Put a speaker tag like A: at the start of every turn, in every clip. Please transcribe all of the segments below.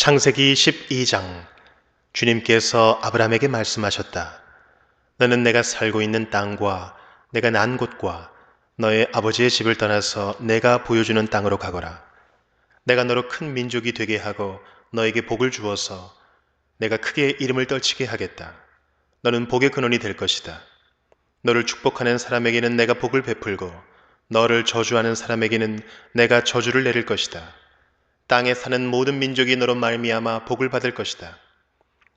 A: 창세기 12장. 주님께서 아브라함에게 말씀하셨다. 너는 내가 살고 있는 땅과 내가 난 곳과 너의 아버지의 집을 떠나서 내가 보여주는 땅으로 가거라. 내가 너로 큰 민족이 되게 하고 너에게 복을 주어서 내가 크게 이름을 떨치게 하겠다. 너는 복의 근원이 될 것이다. 너를 축복하는 사람에게는 내가 복을 베풀고 너를 저주하는 사람에게는 내가 저주를 내릴 것이다. 땅에 사는 모든 민족이 너로 말미암아 복을 받을 것이다.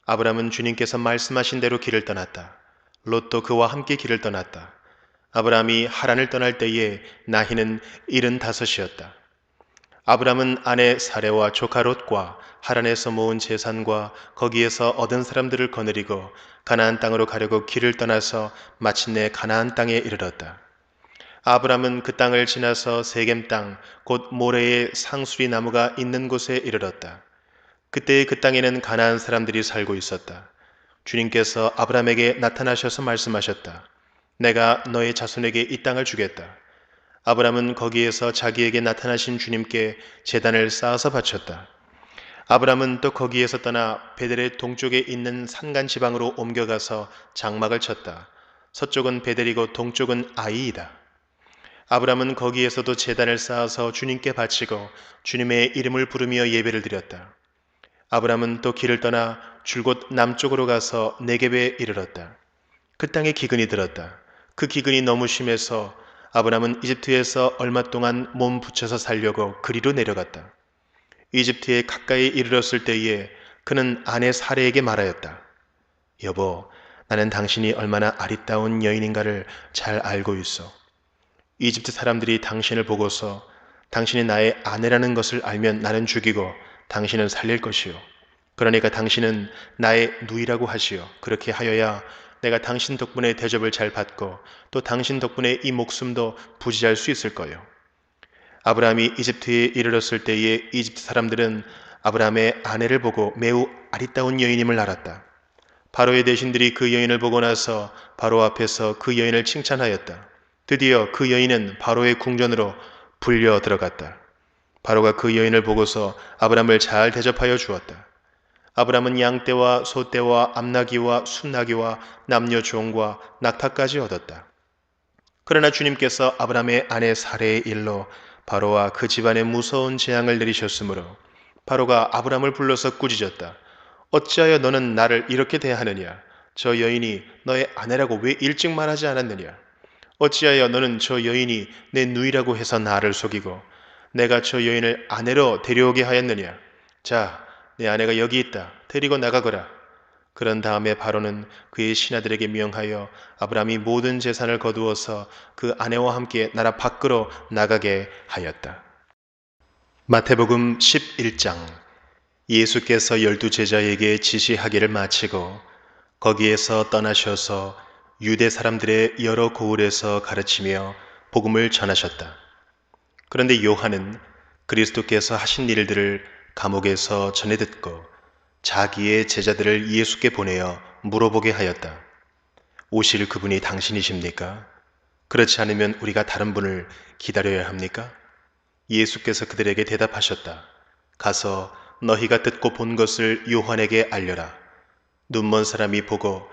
A: 아브람은 주님께서 말씀하신 대로 길을 떠났다. 롯도 그와 함께 길을 떠났다. 아브람이 하란을 떠날 때에 나이는 75이었다. 아브람은 아내 사레와 조카 롯과 하란에서 모은 재산과 거기에서 얻은 사람들을 거느리고 가나안 땅으로 가려고 길을 떠나서 마침내 가나안 땅에 이르렀다. 아브람은 그 땅을 지나서 세겜 땅, 곧 모레의 상수리 나무가 있는 곳에 이르렀다. 그때 그 땅에는 가나안 사람들이 살고 있었다. 주님께서 아브람에게 나타나셔서 말씀하셨다. 내가 너의 자손에게 이 땅을 주겠다. 아브람은 거기에서 자기에게 나타나신 주님께 제단을 쌓아서 바쳤다. 아브람은 또 거기에서 떠나 베델의 동쪽에 있는 산간 지방으로 옮겨가서 장막을 쳤다. 서쪽은 베델이고 동쪽은 아이이다. 아브람은 거기에서도 제단을 쌓아서 주님께 바치고 주님의 이름을 부르며 예배를 드렸다. 아브람은 또 길을 떠나 줄곧 남쪽으로 가서 네겝에 이르렀다. 그 땅에 기근이 들었다. 그 기근이 너무 심해서 아브람은 이집트에서 얼마 동안 몸 붙여서 살려고 그리로 내려갔다. 이집트에 가까이 이르렀을 때에 그는 아내 사레에게 말하였다. 여보, 나는 당신이 얼마나 아리따운 여인인가를 잘 알고 있어. 이집트 사람들이 당신을 보고서 당신이 나의 아내라는 것을 알면 나는 죽이고 당신은 살릴 것이요. 그러니까 당신은 나의 누이라고 하시오. 그렇게 하여야 내가 당신 덕분에 대접을 잘 받고 또 당신 덕분에 이 목숨도 부지할 수 있을 거요. 아브라함이 이집트에 이르렀을 때에 이집트 사람들은 아브라함의 아내를 보고 매우 아리따운 여인임을 알았다. 바로의 대신들이 그 여인을 보고 나서 바로 앞에서 그 여인을 칭찬하였다. 드디어 그 여인은 바로의 궁전으로 불려 들어갔다. 바로가 그 여인을 보고서 아브람을 잘 대접하여 주었다. 아브람은 양떼와 소떼와 암나귀와 순나귀와 남녀 종과 낙타까지 얻었다. 그러나 주님께서 아브람의 아내 사레의 일로 바로와 그 집안에 무서운 재앙을 내리셨으므로 바로가 아브람을 불러서 꾸짖었다. 어찌하여 너는 나를 이렇게 대하느냐? 저 여인이 너의 아내라고 왜 일찍 말하지 않았느냐? 어찌하여 너는 저 여인이 내 누이라고 해서 나를 속이고 내가 저 여인을 아내로 데려오게 하였느냐? 자, 내 아내가 여기 있다. 데리고 나가거라. 그런 다음에 바로는 그의 신하들에게 명하여 아브람이 모든 재산을 거두어서 그 아내와 함께 나라 밖으로 나가게 하였다. 마태복음 11장. 예수께서 12제자에게 지시하기를 마치고 거기에서 떠나셔서 유대 사람들의 여러 고을에서 가르치며 복음을 전하셨다. 그런데 요한은 그리스도께서 하신 일들을 감옥에서 전해 듣고 자기의 제자들을 예수께 보내어 물어보게 하였다. 오실 그분이 당신이십니까? 그렇지 않으면 우리가 다른 분을 기다려야 합니까? 예수께서 그들에게 대답하셨다. 가서 너희가 듣고 본 것을 요한에게 알려라. 눈먼 사람이 보고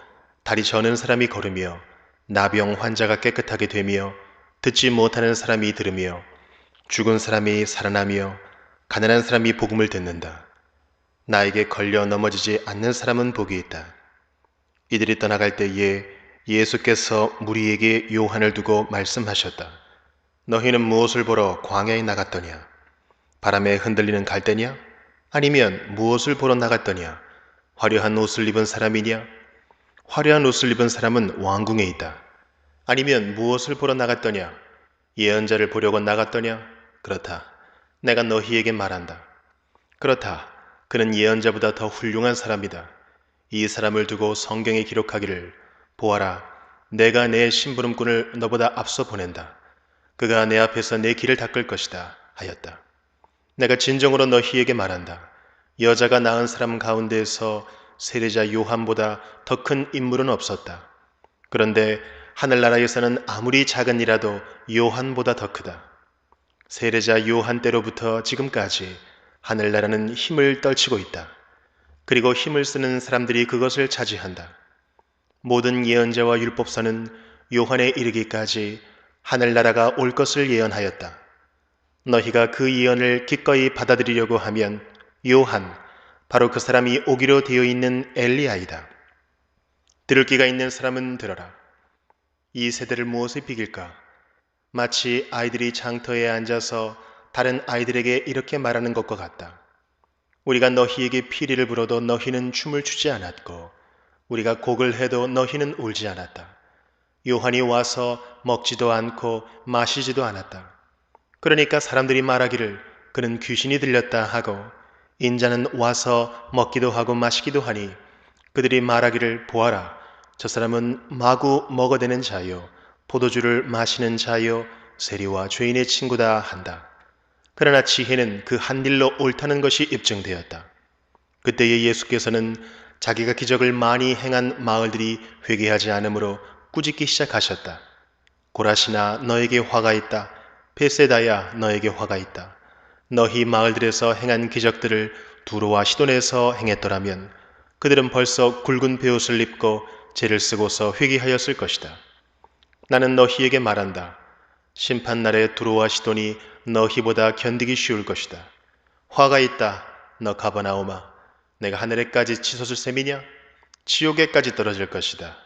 A: 다리 저는 사람이 걸으며 나병 환자가 깨끗하게 되며 듣지 못하는 사람이 들으며 죽은 사람이 살아나며 가난한 사람이 복음을 듣는다. 나에게 걸려 넘어지지 않는 사람은 복이 있다. 이들이 떠나갈 때에 예수께서 무리에게 요한을 두고 말씀하셨다. 너희는 무엇을 보러 광야에 나갔더냐? 바람에 흔들리는 갈대냐? 아니면 무엇을 보러 나갔더냐? 화려한 옷을 입은 사람이냐? 화려한 옷을 입은 사람은 왕궁에 있다. 아니면 무엇을 보러 나갔더냐? 예언자를 보려고 나갔더냐? 그렇다. 내가 너희에게 말한다. 그렇다. 그는 예언자보다 더 훌륭한 사람이다. 이 사람을 두고 성경에 기록하기를 보아라. 내가 내 심부름꾼을 너보다 앞서 보낸다. 그가 내 앞에서 내 길을 닦을 것이다 하였다. 내가 진정으로 너희에게 말한다. 여자가 낳은 사람 가운데에서 세례자 요한보다 더 큰 인물은 없었다. 그런데 하늘나라에서는 아무리 작은 이라도 요한보다 더 크다. 세례자 요한 때로부터 지금까지 하늘나라는 힘을 떨치고 있다. 그리고 힘을 쓰는 사람들이 그것을 차지한다. 모든 예언자와 율법서는 요한에 이르기까지 하늘나라가 올 것을 예언하였다. 너희가 그 예언을 기꺼이 받아들이려고 하면 요한, 바로 그 사람이 오기로 되어 있는 엘리야이다. 들을 귀가 있는 사람은 들어라. 이 세대를 무엇에 비길까? 마치 아이들이 장터에 앉아서 다른 아이들에게 이렇게 말하는 것과 같다. 우리가 너희에게 피리를 불어도 너희는 춤을 추지 않았고 우리가 곡을 해도 너희는 울지 않았다. 요한이 와서 먹지도 않고 마시지도 않았다. 그러니까 사람들이 말하기를 그는 귀신이 들렸다 하고 인자는 와서 먹기도 하고 마시기도 하니 그들이 말하기를 보아라, 저 사람은 마구 먹어대는 자요 포도주를 마시는 자요 세리와 죄인의 친구다 한다. 그러나 지혜는 그 한 일로 옳다는 것이 입증되었다. 그때에 예수께서는 자기가 기적을 많이 행한 마을들이 회개하지 않으므로 꾸짖기 시작하셨다. 고라시나 너에게 화가 있다. 베세다야 너에게 화가 있다. 너희 마을들에서 행한 기적들을 두로와 시돈에서 행했더라면 그들은 벌써 굵은 베옷을 입고 죄를 쓰고서 회개하였을 것이다. 나는 너희에게 말한다. 심판날에 두로와 시돈이 너희보다 견디기 쉬울 것이다. 화가 있다. 너 가버나오마. 내가 하늘에까지 치솟을 셈이냐? 지옥에까지 떨어질 것이다.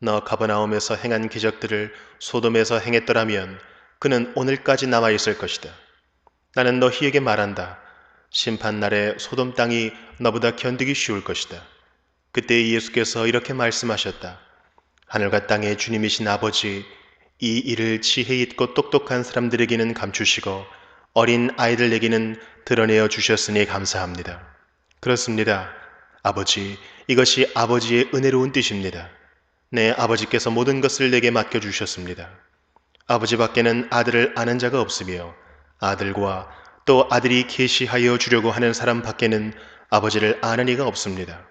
A: 너 가버나움에서 행한 기적들을 소돔에서 행했더라면 그는 오늘까지 남아있을 것이다. 나는 너희에게 말한다. 심판날에 소돔 땅이 너보다 견디기 쉬울 것이다. 그때 예수께서 이렇게 말씀하셨다. 하늘과 땅의 주님이신 아버지, 이 일을 지혜 있고 똑똑한 사람들에게는 감추시고 어린 아이들에게는 드러내어 주셨으니 감사합니다. 그렇습니다. 아버지, 이것이 아버지의 은혜로운 뜻입니다. 내 아버지께서 모든 것을 내게 맡겨주셨습니다. 아버지밖에는 아들을 아는 자가 없으며 아들과 또 아들이 계시하여 주려고 하는 사람 밖에는 아버지를 아는 이가 없습니다.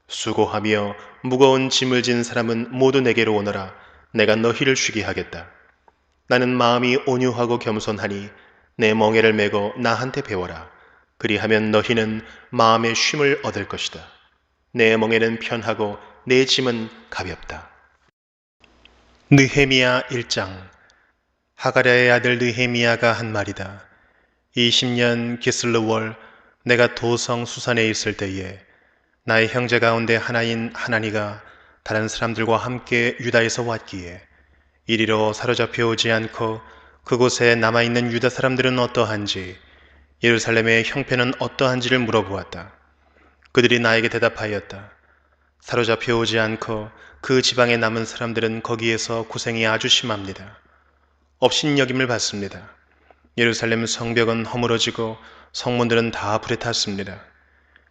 A: 수고하며 무거운 짐을 진 사람은 모두 내게로 오너라. 내가 너희를 쉬게 하겠다. 나는 마음이 온유하고 겸손하니 내 멍에를 메고 나한테 배워라. 그리하면 너희는 마음의 쉼을 얻을 것이다. 내 멍에는 편하고 내 짐은 가볍다. 느헤미야 1장. 하가랴의 아들 느헤미야가 한 말이다. 20년 기슬르월 내가 도성 수산에 있을 때에 나의 형제 가운데 하나인 하나니가 다른 사람들과 함께 유다에서 왔기에 이리로 사로잡혀 오지 않고 그곳에 남아있는 유다 사람들은 어떠한지 예루살렘의 형편은 어떠한지를 물어보았다. 그들이 나에게 대답하였다. 사로잡혀 오지 않고 그 지방에 남은 사람들은 거기에서 고생이 아주 심합니다. 업신여김을 받습니다. 예루살렘 성벽은 허물어지고 성문들은 다 불에 탔습니다.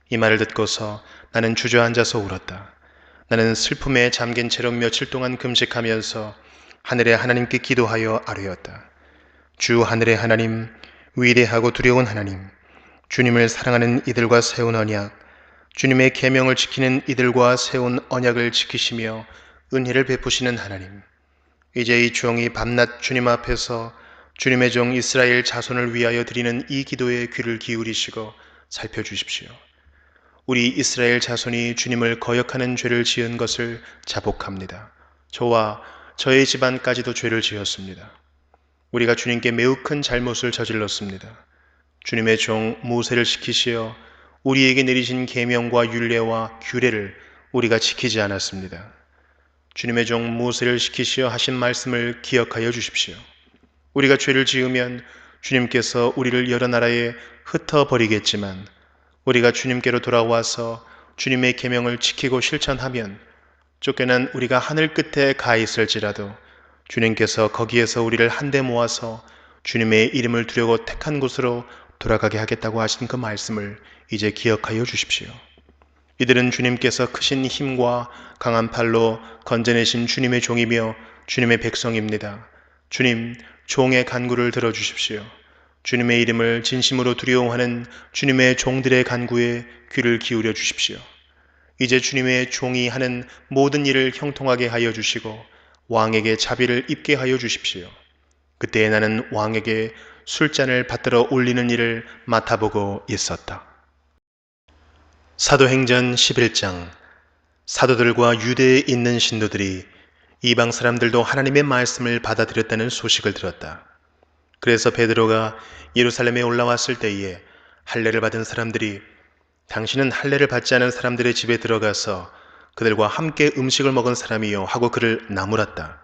A: 이 말을 듣고서 나는 주저앉아서 울었다. 나는 슬픔에 잠긴 채로 며칠 동안 금식하면서 하늘의 하나님께 기도하여 아뢰었다. 주 하늘의 하나님, 위대하고 두려운 하나님, 주님을 사랑하는 이들과 세운 언약, 주님의 계명을 지키는 이들과 세운 언약을 지키시며 은혜를 베푸시는 하나님, 이제 이 종이 밤낮 주님 앞에서 주님의 종 이스라엘 자손을 위하여 드리는 이 기도에 귀를 기울이시고 살펴주십시오. 우리 이스라엘 자손이 주님을 거역하는 죄를 지은 것을 자복합니다. 저와 저의 집안까지도 죄를 지었습니다. 우리가 주님께 매우 큰 잘못을 저질렀습니다. 주님의 종 모세를 시키시어 우리에게 내리신 계명과 율례와 규례를 우리가 지키지 않았습니다. 주님의 종 모세를 시키시어 하신 말씀을 기억하여 주십시오. 우리가 죄를 지으면 주님께서 우리를 여러 나라에 흩어버리겠지만 우리가 주님께로 돌아와서 주님의 계명을 지키고 실천하면 쫓겨난 우리가 하늘 끝에 가 있을지라도 주님께서 거기에서 우리를 한데 모아서 주님의 이름을 두려고 택한 곳으로 돌아가게 하겠다고 하신 그 말씀을 이제 기억하여 주십시오. 이들은 주님께서 크신 힘과 강한 팔로 건져내신 주님의 종이며 주님의 백성입니다. 주님, 종의 간구를 들어주십시오. 주님의 이름을 진심으로 두려워하는 주님의 종들의 간구에 귀를 기울여 주십시오. 이제 주님의 종이 하는 모든 일을 형통하게 하여 주시고 왕에게 자비를 입게 하여 주십시오. 그때 나는 왕에게 술잔을 받들어 올리는 일을 맡아보고 있었다. 사도행전 11장. 사도들과 유대에 있는 신도들이 이방 사람들도 하나님의 말씀을 받아들였다는 소식을 들었다. 그래서 베드로가 예루살렘에 올라왔을 때에 할례를 받은 사람들이 당신은 할례를 받지 않은 사람들의 집에 들어가서 그들과 함께 음식을 먹은 사람이요 하고 그를 나무랐다.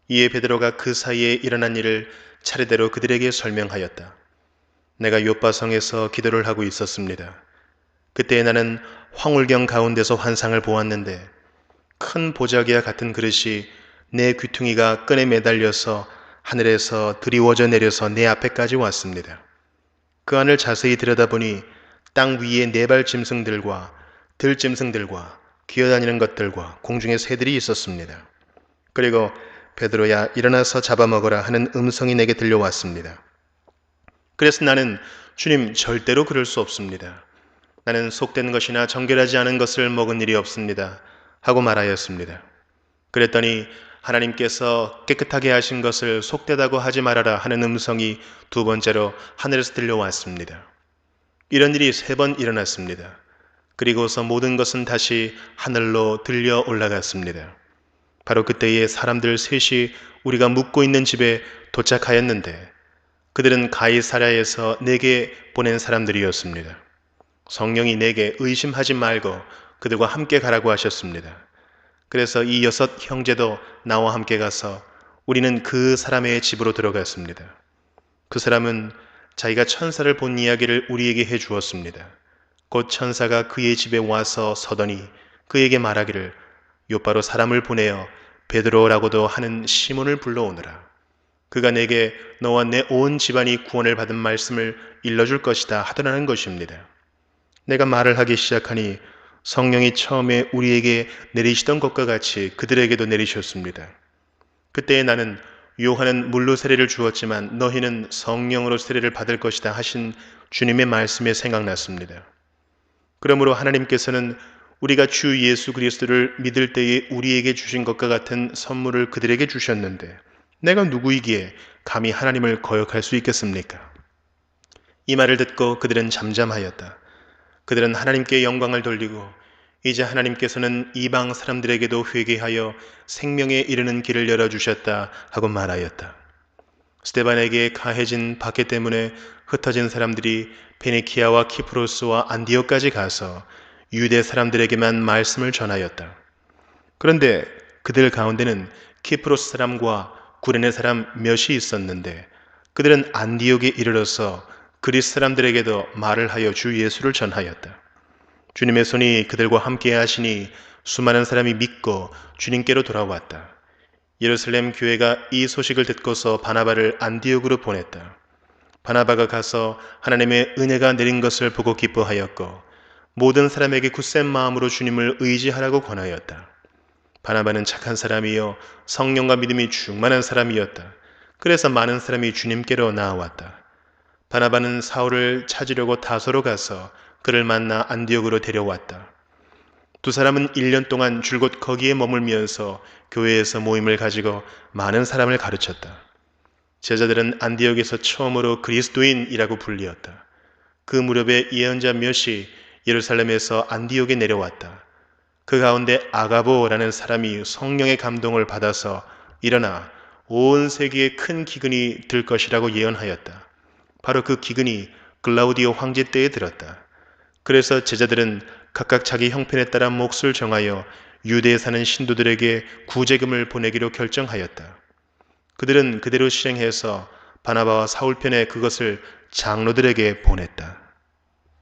A: 이에 베드로가 그 사이에 일어난 일을 차례대로 그들에게 설명하였다. 내가 요빠성에서 기도를 하고 있었습니다. 그때 나는 황홀경 가운데서 환상을 보았는데 큰 보자기와 같은 그릇이 내 귀퉁이가 끈에 매달려서 하늘에서 드리워져 내려서 내 앞에까지 왔습니다. 그 안을 자세히 들여다보니 땅 위에 네발 짐승들과 들짐승들과 기어다니는 것들과 공중의 새들이 있었습니다. 그리고 베드로야 일어나서 잡아먹어라 하는 음성이 내게 들려왔습니다. 그래서 나는 주님 절대로 그럴 수 없습니다. 나는 속된 것이나 정결하지 않은 것을 먹은 일이 없습니다. 하고 말하였습니다. 그랬더니 하나님께서 깨끗하게 하신 것을 속되다고 하지 말아라 하는 음성이 두 번째로 하늘에서 들려왔습니다. 이런 일이 3번 일어났습니다. 그리고서 모든 것은 다시 하늘로 들려 올라갔습니다. 바로 그때에 사람들 셋이 우리가 묵고 있는 집에 도착하였는데 그들은 가이사랴에서 내게 보낸 사람들이었습니다. 성령이 내게 의심하지 말고 그들과 함께 가라고 하셨습니다. 그래서 이 6 형제도 나와 함께 가서 우리는 그 사람의 집으로 들어갔습니다. 그 사람은 자기가 천사를 본 이야기를 우리에게 해 주었습니다. 곧 천사가 그의 집에 와서 서더니 그에게 말하기를 요바로 사람을 보내어 베드로라고도 하는 시몬을 불러오너라. 그가 내게 너와 내 온 집안이 구원을 받은 말씀을 일러줄 것이다 하더라는 것입니다. 내가 말을 하기 시작하니 성령이 처음에 우리에게 내리시던 것과 같이 그들에게도 내리셨습니다. 그때 나는 요한은 물로 세례를 주었지만 너희는 성령으로 세례를 받을 것이다 하신 주님의 말씀에 생각났습니다. 그러므로 하나님께서는 우리가 주 예수 그리스도를 믿을 때에 우리에게 주신 것과 같은 선물을 그들에게 주셨는데 내가 누구이기에 감히 하나님을 거역할 수 있겠습니까? 이 말을 듣고 그들은 잠잠하였다. 그들은 하나님께 영광을 돌리고 이제 하나님께서는 이방 사람들에게도 회개하여 생명에 이르는 길을 열어주셨다 하고 말하였다. 스데반에게 가해진 박해 때문에 흩어진 사람들이 베네키아와 키프로스와 안디옥까지 가서 유대 사람들에게만 말씀을 전하였다. 그런데 그들 가운데는 키프로스 사람과 구레네 사람 몇이 있었는데 그들은 안디옥에 이르러서 그리스 사람들에게도 말을 하여 주 예수를 전하였다. 주님의 손이 그들과 함께 하시니 수많은 사람이 믿고 주님께로 돌아왔다. 예루살렘 교회가 이 소식을 듣고서 바나바를 안디옥으로 보냈다. 바나바가 가서 하나님의 은혜가 내린 것을 보고 기뻐하였고 모든 사람에게 굳센 마음으로 주님을 의지하라고 권하였다. 바나바는 착한 사람이요 성령과 믿음이 충만한 사람이었다. 그래서 많은 사람이 주님께로 나아왔다. 바나바는 사울을 찾으려고 다소로 가서 그를 만나 안디옥으로 데려왔다. 두 사람은 1년 동안 줄곧 거기에 머물면서 교회에서 모임을 가지고 많은 사람을 가르쳤다. 제자들은 안디옥에서 처음으로 그리스도인이라고 불리었다. 그 무렵에 예언자 몇이 예루살렘에서 안디옥에 내려왔다. 그 가운데 아가보라는 사람이 성령의 감동을 받아서 일어나 온 세계에 큰 기근이 들 것이라고 예언하였다. 바로 그 기근이 글라우디오 황제 때에 들었다. 그래서 제자들은 각각 자기 형편에 따라 몫을 정하여 유대에 사는 신도들에게 구제금을 보내기로 결정하였다. 그들은 그대로 실행해서 바나바와 사울 편에 그것을 장로들에게 보냈다.